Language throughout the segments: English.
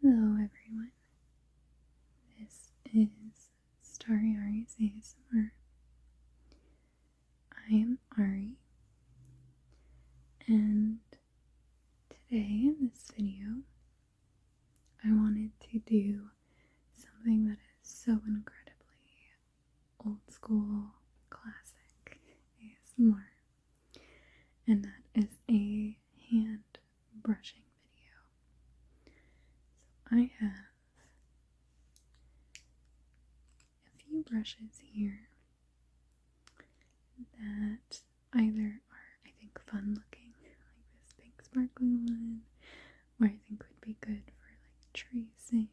Hello everyone, this is Starry Ari's ASMR. I am Ari, and today in this video, I wanted to do something that is so incredibly old school, classic ASMR, and that is a hand brushing video. So I have a few brushes here that either are, I think, fun looking, like this pink sparkly one, or I think would be good for like tracing,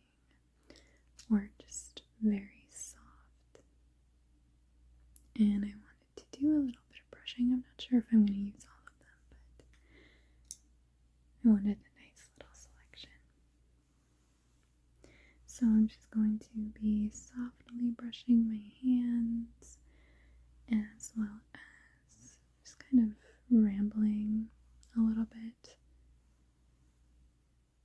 or just very soft. And I wanted to do a little bit of brushing. I'm not sure if I'm going to use all of them, but I wanted a nice little selection. So I'm just going to be softly brushing my hands, as well as just kind of rambling a little bit.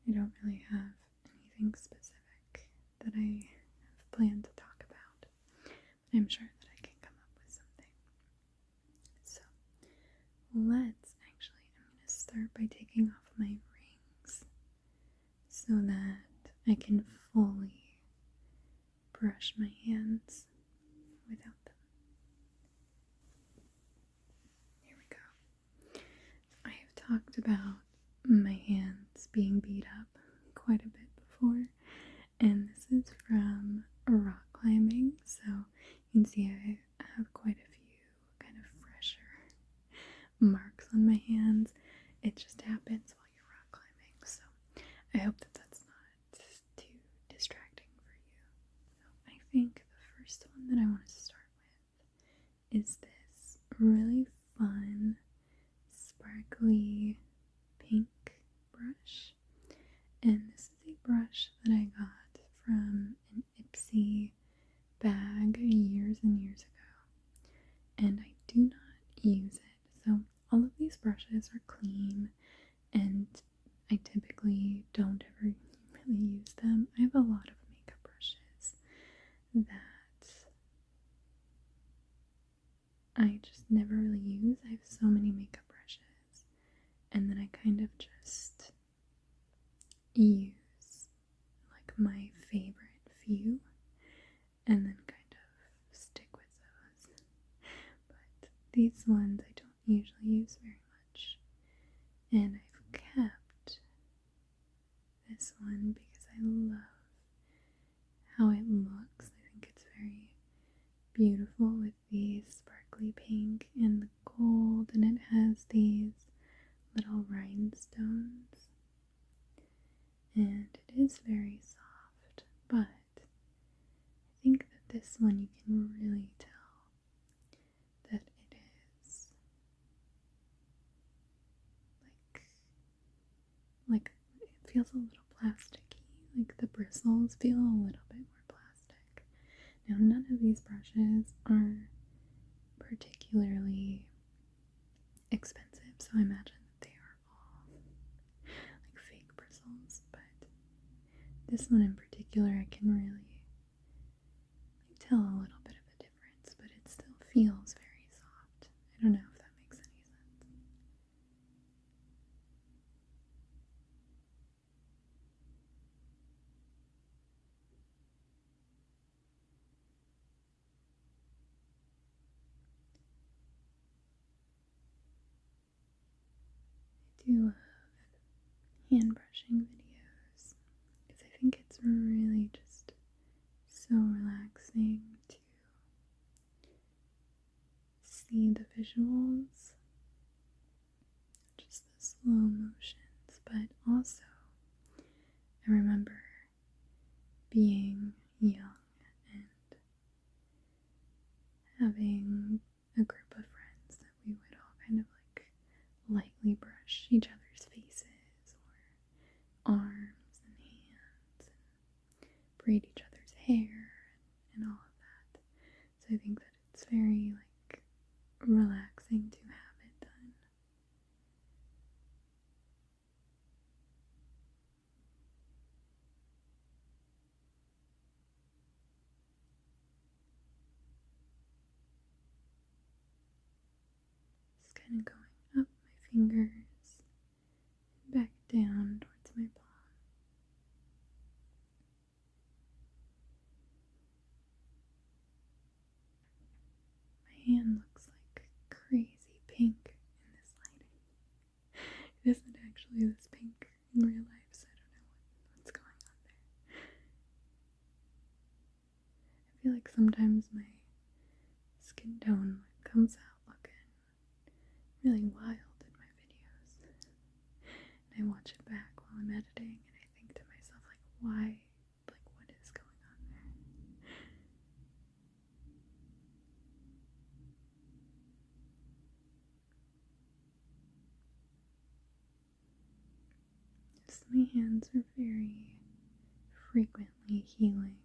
I don't really have anything specific that I have planned to talk about, but I'm sure that I can come up with something. So I'm going to start by taking off my rings so that I can fully brush my hands without them. Here we go. I have talked about my hands being beat up quite a bit before, and this is from rock climbing, so you can see I have quite a few kind of fresher marks on my hands. It just happens while you're rock climbing, so I hope that that's not too distracting for you. So I think the first one that I want to start with is this really fun, sparkly pink brush. And this is a brush that I got from an Ipsy bag years and years ago, and I do not use it. So all of these brushes are clean, and I typically don't ever really use them. I have a lot of makeup brushes that I just never really use. I have so many makeup brushes, and then I kind of just use like my favorite few and then kind of stick with those. But these ones I don't usually use very much, and I've kept this one because I love how it looks. I think it's very beautiful with the sparkly pink and the gold, and it has these little rhinestones, and it is very soft, but I think that this one you can really tell that it is like it feels a little plasticky, like the bristles feel a little bit more plastic. Now none of these brushes are particularly expensive, so I imagine that they are all like fake bristles, but this one in particular I can really tell a little bit of a difference, but it still feels very soft. I don't know if that makes any sense. I do love hand brushing videos because I think it's really just so relaxing to see the visuals, just the slow motions, but also I remember being young and having a group of friends that we would all kind of like lightly brush each other's faces or arms and hands and braid each other's hair and all of that. So I think that it's very like relaxing to have it done. kind of going up my fingers, back down towards my palm. My hand looks like crazy pink in this lighting. It isn't actually this pink in real life, so I don't know what's going on there. I feel like sometimes my skin tone comes out looking really wild in my videos. And I watch it back while I'm editing and I think to myself, like, why? Like, what is going on there? So my hands are very frequently healing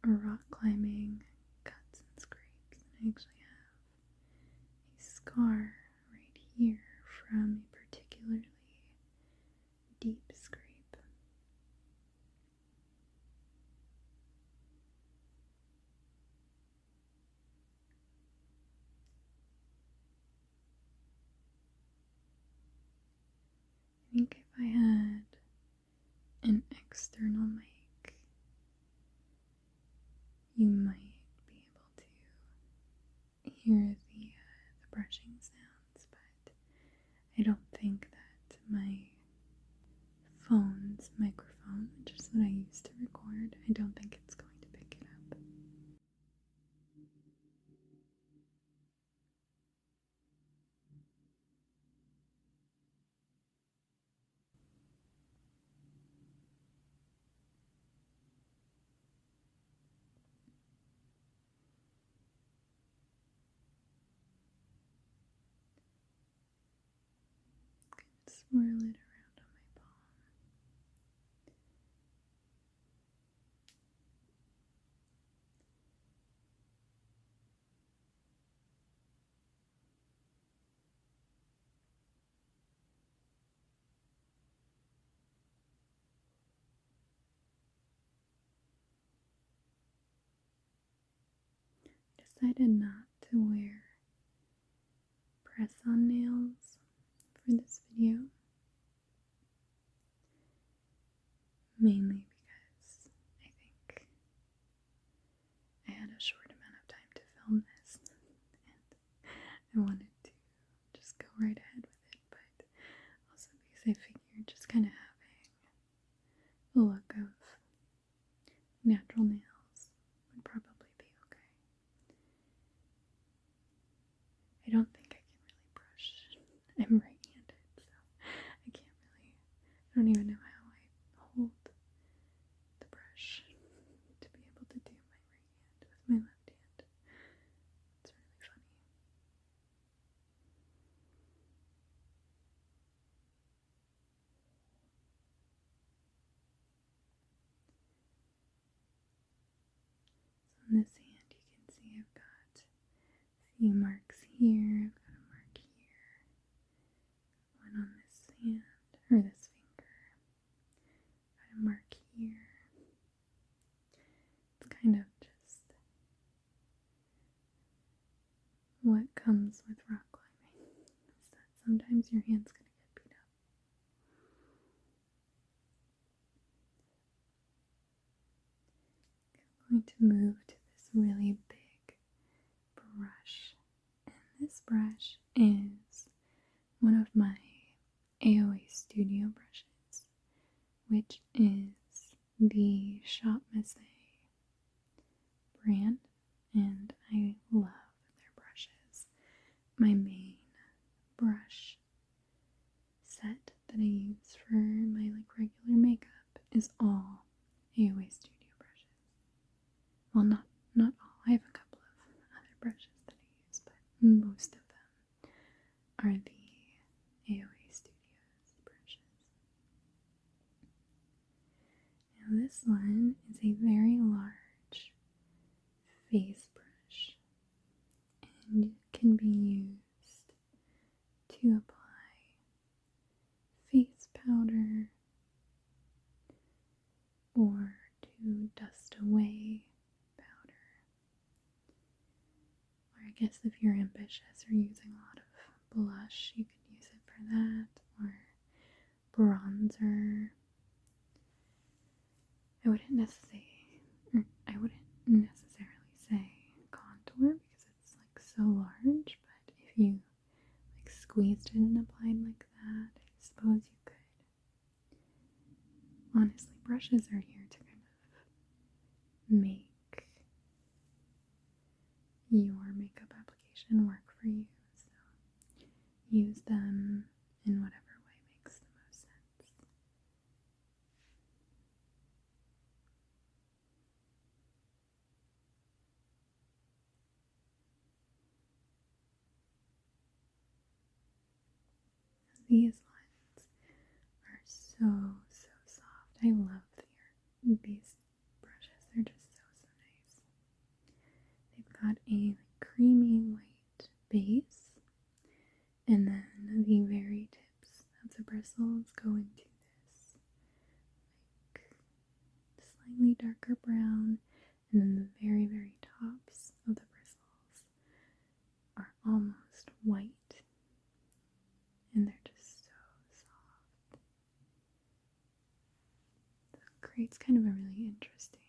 from rock climbing, cuts and scrapes. And I actually have a scar right here from a particularly deep scrape. I think if I had an external mic, you might be able to hear the brushing sounds, but I don't think that my phone's microphone, which is what I use to record, I don't think it's going to pick it up. Swirl it around on my palm. Decided not to wear press-on nails for this video, mainly because I think I had a short amount of time to film this, and I wanted to just go right ahead with it, but also because I figured just kind of having the look of natural nails would probably be okay. I don't think I can really brush. I'm right-handed, so I can't really, I don't even know how I hold the brush to be able to do my right hand with my left hand. It's really funny. So on this hand you can see I've got a few marks here, I've got a mark here, one on this hand, or this finger, got a mark here. It's kind of just what comes with rock climbing, is that sometimes your hand's going to get beat up. I'm going to move to this really big brush, and this brush is one of my AOA Studio brushes, which is the Shop Messe brand, and I love their brushes. My main brush set that I use for my regular makeup is all AOA Studio brushes. Well, not all. I have a couple of other brushes that I use, but most of them are the AOA Studios brushes. Now this one is a very large face brush, and it can be used to apply face powder or to dust away powder, or guess if you're ambitious or using a lot of blush, you could use it for that, or bronzer. I wouldn't necessarily say contour because it's like so large, but if you like squeezed it and applied like that, I suppose you could. Honestly, brushes are here to kind of make your makeup application work for you, so use them in whatever way makes the most sense. These lines are so soft. I love these brushes. They're just so nice. They've got a creamy white base, and then the very tips of the bristles go into this like slightly darker brown, and then the very tops of the bristles are almost white, and they're just so soft. So it creates kind of a really interesting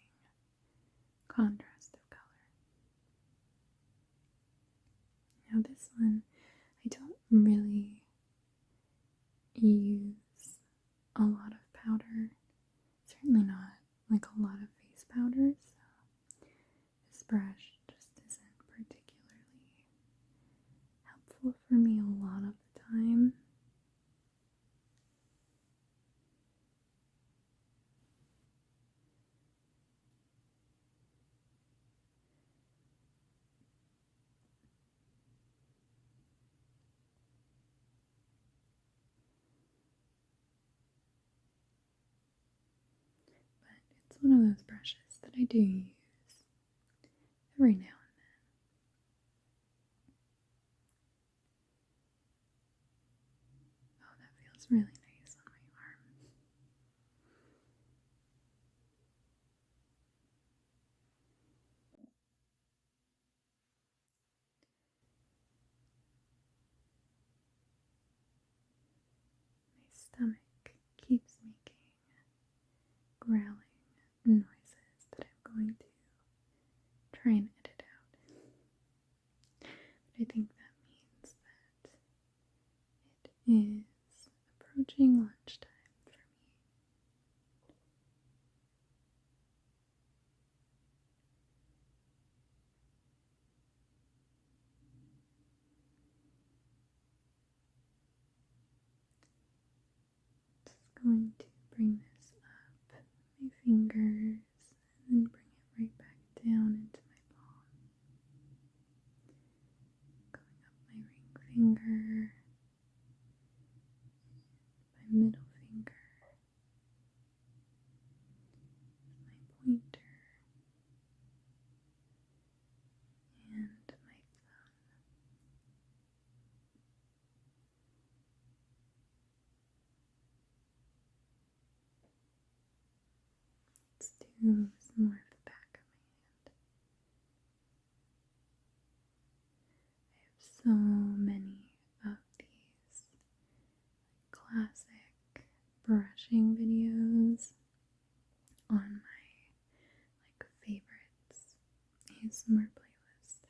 contrast of color. Now this one, I don't really use a lot of powder, certainly not like a lot of face powder, so this brush just isn't particularly helpful for me a lot of the time. But it's one of those brushes that I do use every now and then. Oh, that feels really nice on my arm. My stomach keeps making growling noises that I'm going to try and edit out. But I think that means that it is approaching lunchtime for me. Just going to bring this up my fingers and then bring it right back down into my palm. Going up my ring finger, my middle finger, my pointer, and my thumb. Let's do some more of the back of my hand. I have so many of these classic brushing videos on my favorites ASMR playlist.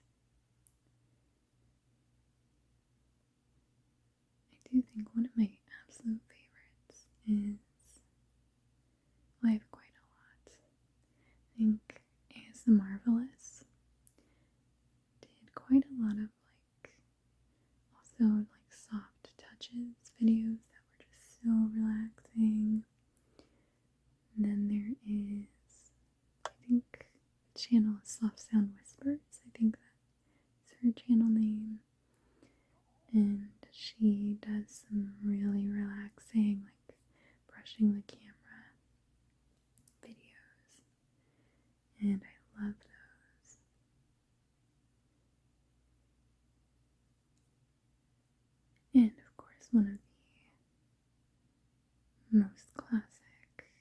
I do think one of my absolute favorites is, well, I have quite a lot. I think ASMR Marvelous did quite a lot of also soft touches videos that were just so relaxing. And then there is, I think the channel is Soft Sound Whispers. I think that's her channel name. And she does some really relaxing, brushing the camera videos. And I love those. And of course, one of the most classic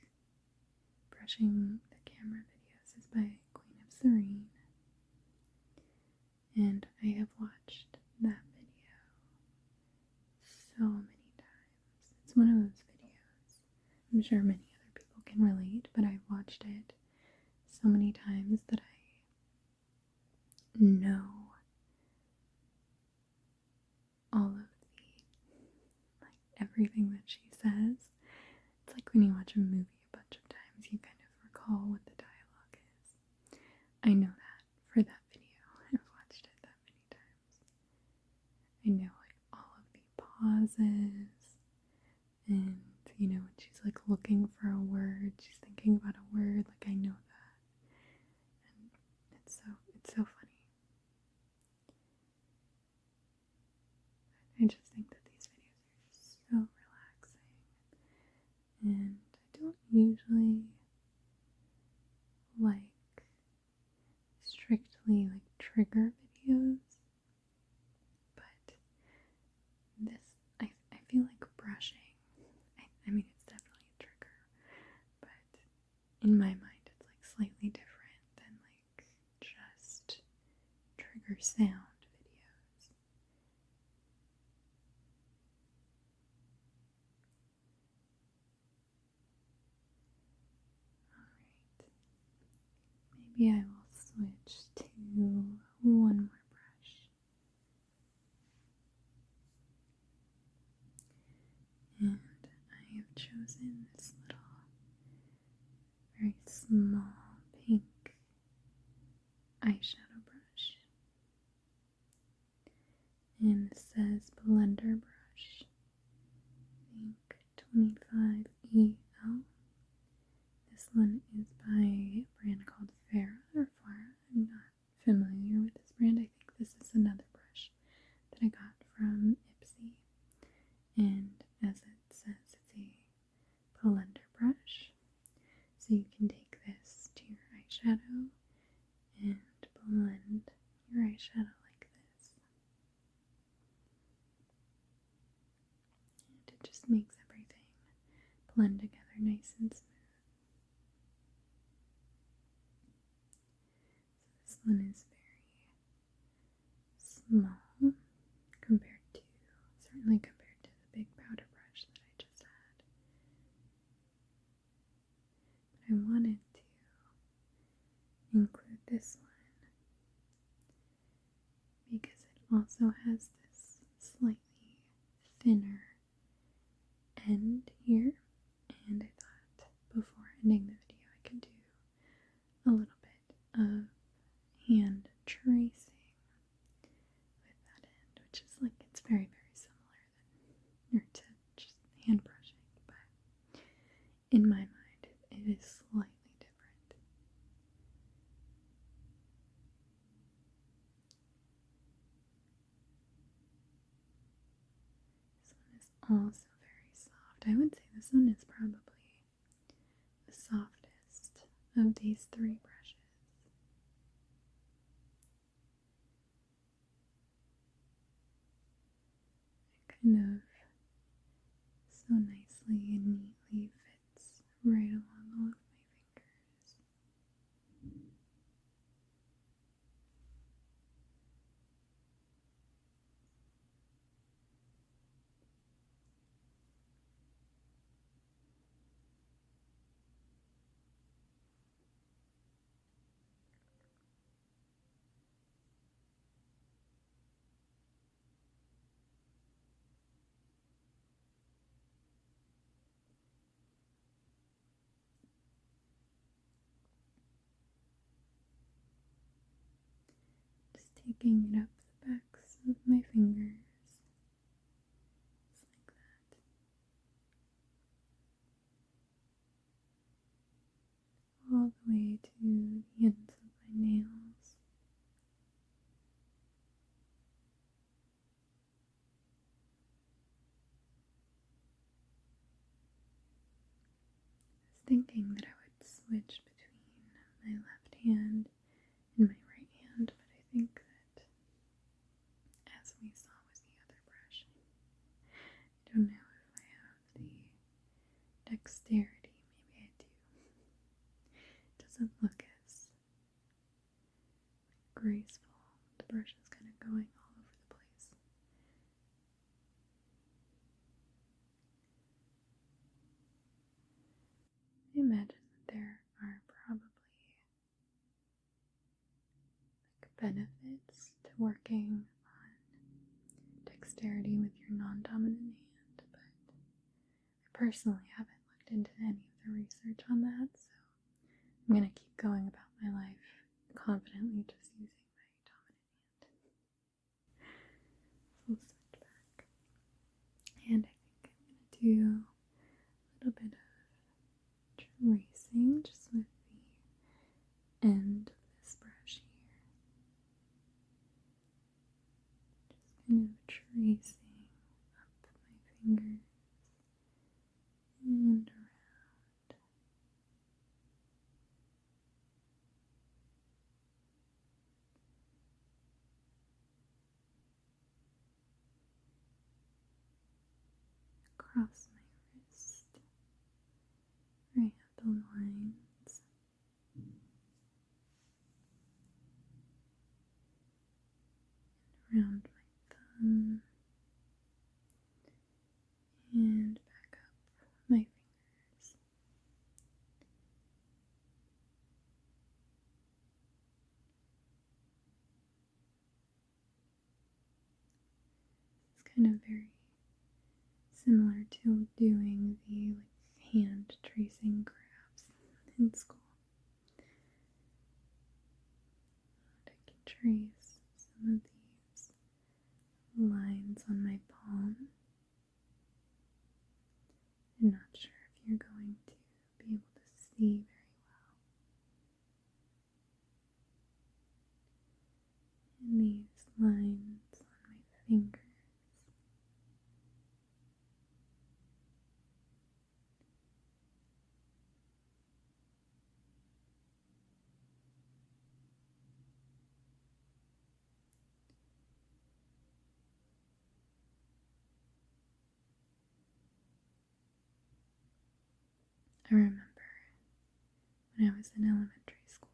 brushing the camera videos is by Queen of Serene. And I have watched that video so many times. It's one of those videos. I'm sure many other people can relate, but I've watched it so many times that I know all of everything that she says. It's like when you watch a movie a bunch of times, you kind of recall what the dialogue is. I know that for that video. I've watched it that many times. I know like all of the pauses, and when she's like looking for a word, she's thinking about a word, like I know that. And it's so funny. I just think that these videos are so relaxing. And I don't usually like strictly like trigger videos, but this, I feel like brushing. I mean, it's definitely a trigger, but in my mind, it's like slightly different than like just trigger sound videos. Alright, maybe I will switch to one more brush. And I have chosen this little, very small pink eyeshadow brush. And this says Blender Brush, I think 25EL. This one is by a brand called Farah. I'm not familiar with this brand. I think this is another brush that I got from Ipsy. And as it says, it's a blender brush. So you can take this to your eyeshadow and blend your eyeshadow like this. And it just makes everything blend together nice and smooth. So this one is very small certainly compared to the big powder brush that I just had. But I wanted to include this one because it also has this slightly thinner end here, and I thought before ending the video I could do a little bit of hand tracing with that end, which is like, it's very, very similar to just hand brushing, but in my mind it is slightly different. This one is also very soft. I would say this one is probably the softest of these three brushes. It kind of so nicely and neatly fits right along all of my fingers. Just taking it up the backs of my fingers, just like that. All the way to the ends of my nails. I was thinking that I would switch between my left hand and my right hand, but I think that, as we saw with the other brush, I don't know if I have the dexterity. Maybe I do. It doesn't look as graceful. The brush just kind of going all over the place. I imagine that there are probably benefits to working on dexterity with your non-dominant hand, but I personally haven't looked into any of the research on that, so I'm going to keep going about my life confidently just using my dominant hand. So we'll switch back. And I think I'm going to do a little bit of tracing just with the end of this brush here. Just kind of tracing up my fingers and around. Across my wrist, right at the lines, around my thumb, and back up my fingers. It's kind of very similar to doing the hand tracing crafts in school. I can trace some of these lines on my palm. I'm not sure if you're going to be able to see very well. And these lines on my fingers. I remember when I was in elementary school,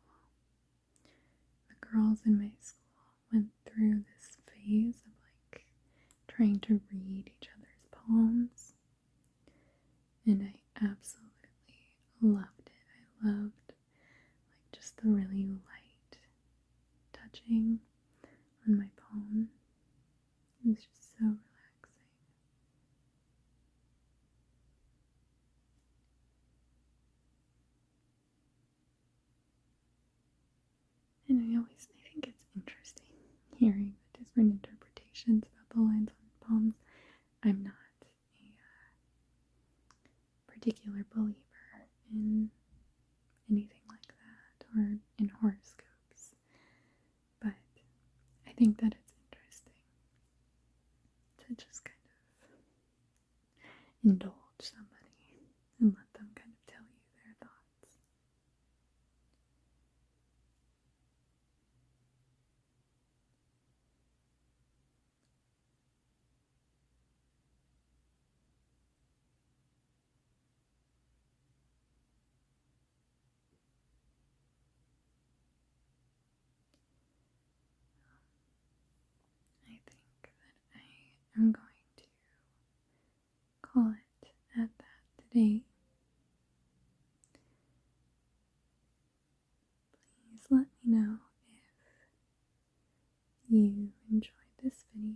the girls in my school went through this phase of trying to read each other's palms, and I absolutely loved it. I loved just the really light touching on my palm. It was just so relaxing. And I think it's interesting hearing the different interpretations about the lines on palms. I'm not a particular believer in anything like that or in horoscopes, but I think that it's interesting to just kind of indulge somebody and let them kind of tell you their thoughts. I think that I am going to call it at that today. Please let me know if you enjoyed this video